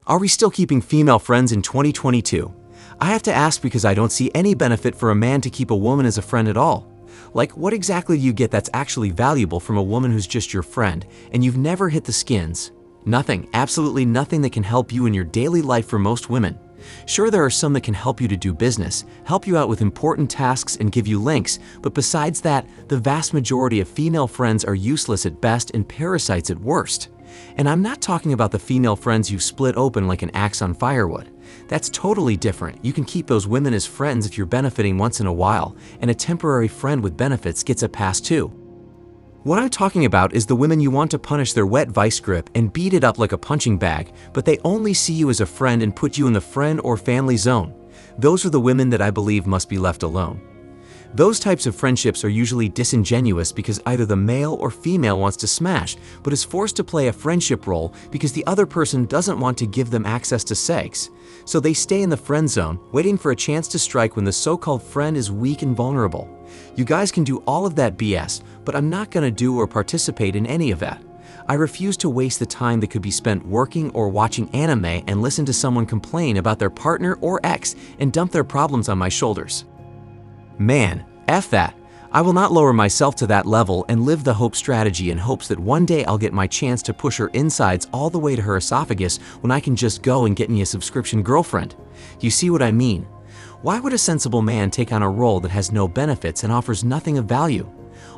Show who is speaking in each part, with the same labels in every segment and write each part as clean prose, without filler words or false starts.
Speaker 1: Are we still keeping female friends in 2022? I have to ask because I don't see any benefit for a man to keep a woman as a friend at all. Like, what exactly do you get that's actually valuable from a woman who's just your friend, and you've never hit the skins? Nothing, absolutely nothing that can help you in your daily life for most women. Sure, there are some that can help you to do business, help you out with important tasks and give you links, but besides that, the vast majority of female friends are useless at best and parasites at worst. And I'm not talking about the female friends you've split open like an axe on firewood. That's totally different. You can keep those women as friends if you're benefiting once in a while, and a temporary friend with benefits gets a pass too. What I'm talking about is the women you want to punish their wet vice grip and beat it up like a punching bag, but they only see you as a friend and put you in the friend or family zone. Those are the women that I believe must be left alone. Those types of friendships are usually disingenuous because either the male or female wants to smash, but is forced to play a friendship role because the other person doesn't want to give them access to sex. So they stay in the friend zone, waiting for a chance to strike when the so-called friend is weak and vulnerable. You guys can do all of that BS, but I'm not gonna do or participate in any of that. I refuse to waste the time that could be spent working or watching anime and listen to someone complain about their partner or ex and dump their problems on my shoulders. Man, F that. I will not lower myself to that level and live the hope strategy in hopes that one day I'll get my chance to push her insides all the way to her esophagus when I can just go and get me a subscription girlfriend. You see what I mean? Why would a sensible man take on a role that has no benefits and offers nothing of value?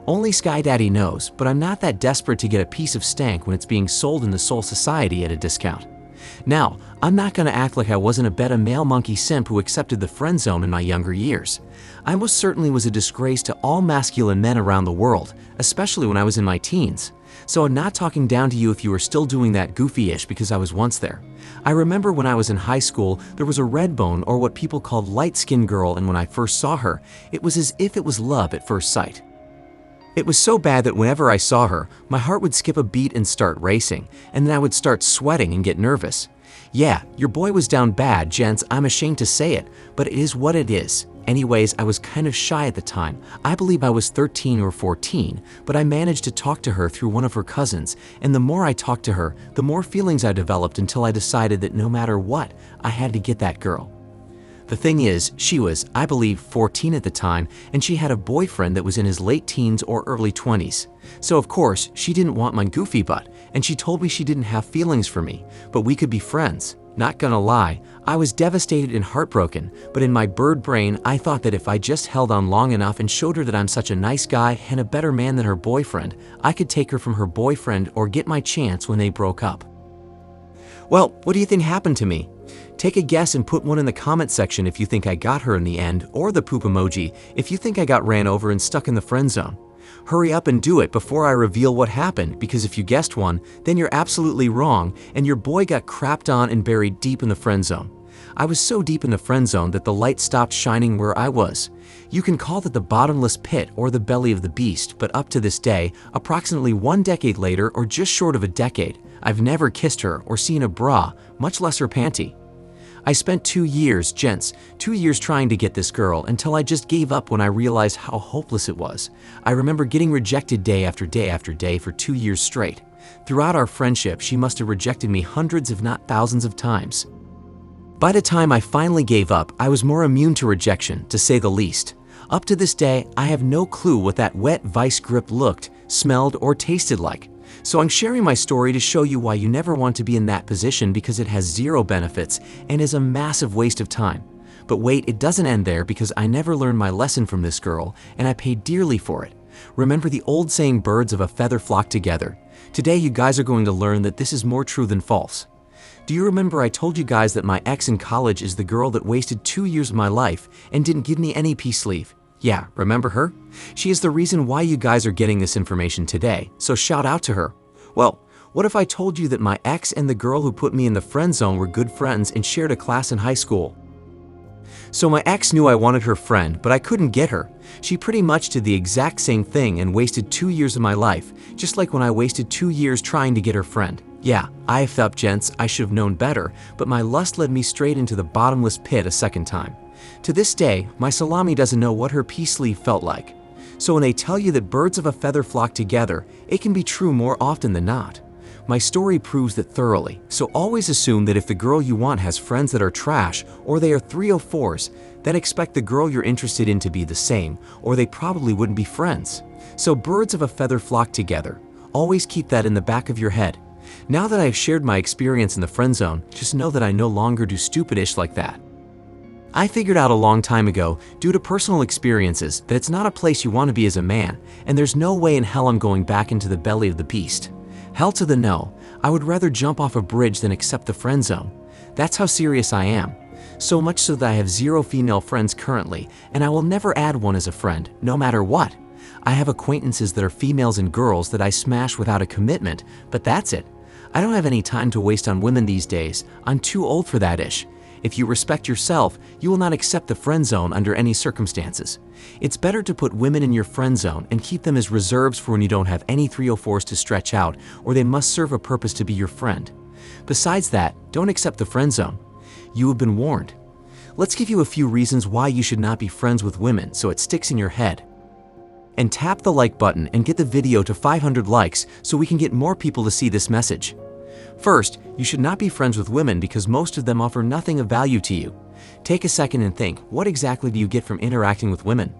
Speaker 1: Only Sky Daddy knows, but I'm not that desperate to get a piece of stank when it's being sold in the Soul Society at a discount. Now, I'm not going to act like I wasn't a beta male monkey simp who accepted the friend zone in my younger years. I most certainly was a disgrace to all masculine men around the world, especially when I was in my teens. So I'm not talking down to you if you are still doing that goofy-ish because I was once there. I remember when I was in high school, there was a red bone or what people called light-skinned girl, and when I first saw her, it was as if it was love at first sight. It was so bad that whenever I saw her, my heart would skip a beat and start racing, and then I would start sweating and get nervous. Yeah, your boy was down bad, gents, I'm ashamed to say it, but it is what it is. Anyways, I was kind of shy at the time. I believe I was 13 or 14, but I managed to talk to her through one of her cousins, and the more I talked to her, the more feelings I developed until I decided that no matter what, I had to get that girl. The thing is, she was, I believe, 14 at the time, and she had a boyfriend that was in his late teens or early 20s. So of course, she didn't want my goofy butt, and she told me she didn't have feelings for me, but we could be friends. Not gonna lie, I was devastated and heartbroken, but in my bird brain, I thought that if I just held on long enough and showed her that I'm such a nice guy and a better man than her boyfriend, I could take her from her boyfriend or get my chance when they broke up. Well, what do you think happened to me? Take a guess and put one in the comment section if you think I got her in the end, or the poop emoji if you think I got ran over and stuck in the friend zone. Hurry up and do it before I reveal what happened, because if you guessed one, then you're absolutely wrong and your boy got crapped on and buried deep in the friend zone. I was so deep in the friend zone that the light stopped shining where I was. You can call it the bottomless pit or the belly of the beast, but up to this day, approximately 1 decade later or just short of a decade, I've never kissed her or seen a bra, much less her panty. I spent 2 years, gents, 2 years trying to get this girl until I just gave up when I realized how hopeless it was. I remember getting rejected day after day after day for 2 years straight. Throughout our friendship, she must have rejected me hundreds if not thousands of times. By the time I finally gave up, I was more immune to rejection, to say the least. Up to this day, I have no clue what that wet vice grip looked, smelled, or tasted like. So I'm sharing my story to show you why you never want to be in that position, because it has zero benefits and is a massive waste of time. But wait, it doesn't end there, because I never learned my lesson from this girl and I paid dearly for it. Remember the old saying, birds of a feather flock together? Today you guys are going to learn that this is more true than false. Do you remember I told you guys that my ex in college is the girl that wasted 2 years of my life and didn't give me any peace leave? Yeah, remember her? She is the reason why you guys are getting this information today, so shout out to her. Well, what if I told you that my ex and the girl who put me in the friend zone were good friends and shared a class in high school? So my ex knew I wanted her friend, but I couldn't get her. She pretty much did the exact same thing and wasted 2 years of my life, just like when I wasted 2 years trying to get her friend. Yeah, I effed up, gents, I should have known better, but my lust led me straight into the bottomless pit a second time. To this day, my salami doesn't know what her peace leave felt like. So when they tell you that birds of a feather flock together, it can be true more often than not. My story proves that thoroughly, so always assume that if the girl you want has friends that are trash or they are 304s, then expect the girl you're interested in to be the same, or they probably wouldn't be friends. So birds of a feather flock together. Always keep that in the back of your head. Now that I have shared my experience in the friend zone, just know that I no longer do stupidish like that. I figured out a long time ago, due to personal experiences, that it's not a place you want to be as a man, and there's no way in hell I'm going back into the belly of the beast. Hell to the no. I would rather jump off a bridge than accept the friend zone. That's how serious I am. So much so that I have 0 female friends currently, and I will never add one as a friend, no matter what. I have acquaintances that are females and girls that I smash without a commitment, but that's it. I don't have any time to waste on women these days. I'm too old for that ish. If you respect yourself, you will not accept the friend zone under any circumstances. It's better to put women in your friend zone and keep them as reserves for when you don't have any 304s to stretch out, or they must serve a purpose to be your friend. Besides that, don't accept the friend zone. You have been warned. Let's give you a few reasons why you should not be friends with women so it sticks in your head. And tap the like button and get the video to 500 likes so we can get more people to see this message. First, you should not be friends with women because most of them offer nothing of value to you. Take a second and think, what exactly do you get from interacting with women?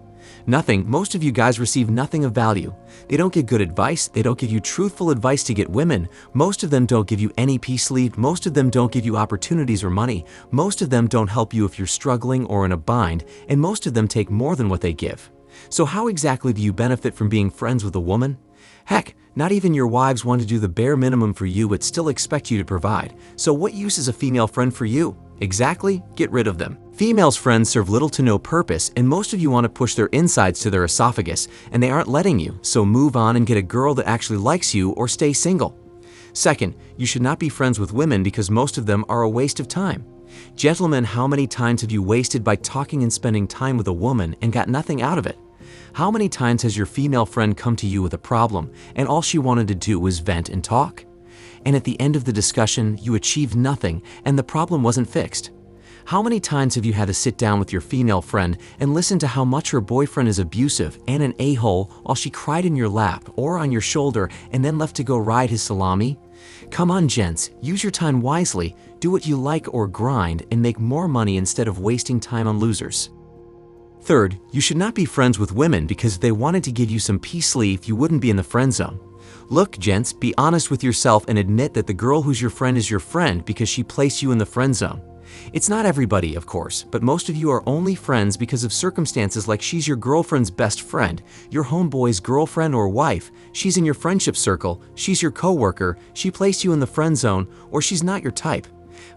Speaker 1: Nothing. Most of you guys receive nothing of value. They don't get good advice. They don't give you truthful advice to get women. Most of them don't give you any peace leave. Most of them don't give you opportunities or money. Most of them don't help you if you're struggling or in a bind, and most of them take more than what they give. So how exactly do you benefit from being friends with a woman? Heck, not even your wives want to do the bare minimum for you but still expect you to provide. So what use is a female friend for you? Exactly, get rid of them. Females' friends serve little to no purpose, and most of you want to push their insides to their esophagus, and they aren't letting you, so move on and get a girl that actually likes you or stay single. Second, you should not be friends with women because most of them are a waste of time. Gentlemen, how many times have you wasted by talking and spending time with a woman and got nothing out of it? How many times has your female friend come to you with a problem and all she wanted to do was vent and talk? And at the end of the discussion, you achieved nothing and the problem wasn't fixed. How many times have you had to sit down with your female friend and listen to how much her boyfriend is abusive and an a-hole while she cried in your lap or on your shoulder and then left to go ride his salami? Come on, gents, use your time wisely, do what you like or grind, and make more money instead of wasting time on losers. Third, you should not be friends with women because if they wanted to give you some peace leave, you wouldn't be in the friend zone. Look, gents, be honest with yourself and admit that the girl who's your friend is your friend because she placed you in the friend zone. It's not everybody, of course, but most of you are only friends because of circumstances like she's your girlfriend's best friend, your homeboy's girlfriend or wife, she's in your friendship circle, she's your coworker, she placed you in the friend zone, or she's not your type.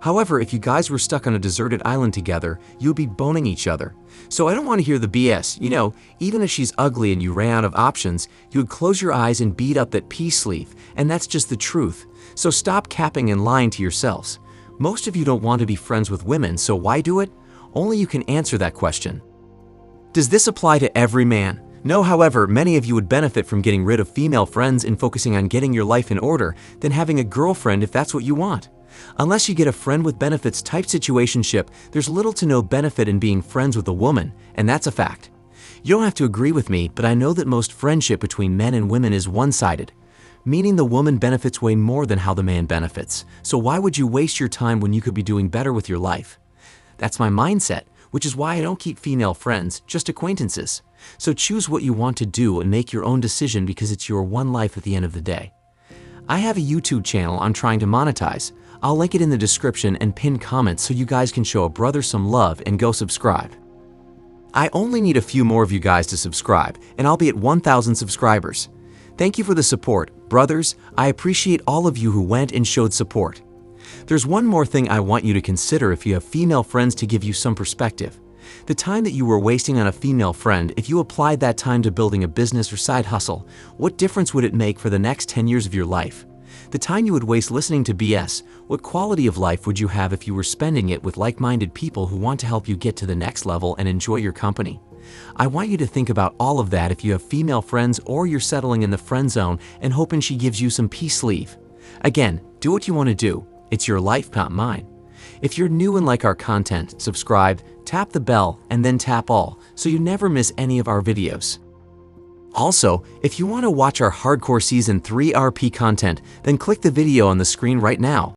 Speaker 1: However, if you guys were stuck on a deserted island together, you'd be boning each other. So I don't want to hear the BS. You know, even if she's ugly and you ran out of options, you would close your eyes and beat up that peace leaf, and that's just the truth. So stop capping and lying to yourselves. Most of you don't want to be friends with women, so why do it? Only you can answer that question. Does this apply to every man? No, however, many of you would benefit from getting rid of female friends and focusing on getting your life in order than having a girlfriend if that's what you want. Unless you get a friend with benefits type situationship, there's little to no benefit in being friends with a woman, and that's a fact. You don't have to agree with me, but I know that most friendship between men and women is one-sided, meaning the woman benefits way more than how the man benefits. So why would you waste your time when you could be doing better with your life? That's my mindset, which is why I don't keep female friends, just acquaintances. So choose what you want to do and make your own decision because it's your one life at the end of the day. I have a YouTube channel I'm trying to monetize. I'll link it in the description and pinned comments so you guys can show a brother some love and go subscribe. I only need a few more of you guys to subscribe, and I'll be at 1,000 subscribers. Thank you for the support, brothers. I appreciate all of you who went and showed support. There's one more thing I want you to consider if you have female friends to give you some perspective. The time that you were wasting on a female friend, if you applied that time to building a business or side hustle, what difference would it make for the next 10 years of your life? The time you would waste listening to BS, what quality of life would you have if you were spending it with like-minded people who want to help you get to the next level and enjoy your company? I want you to think about all of that if you have female friends or you're settling in the friend zone and hoping she gives you some peace leave. Again, do what you want to do. It's your life, not mine. If you're new and like our content, subscribe, tap the bell, and then tap all so you never miss any of our videos. Also, if you want to watch our hardcore Season 3 RP content, then click the video on the screen right now.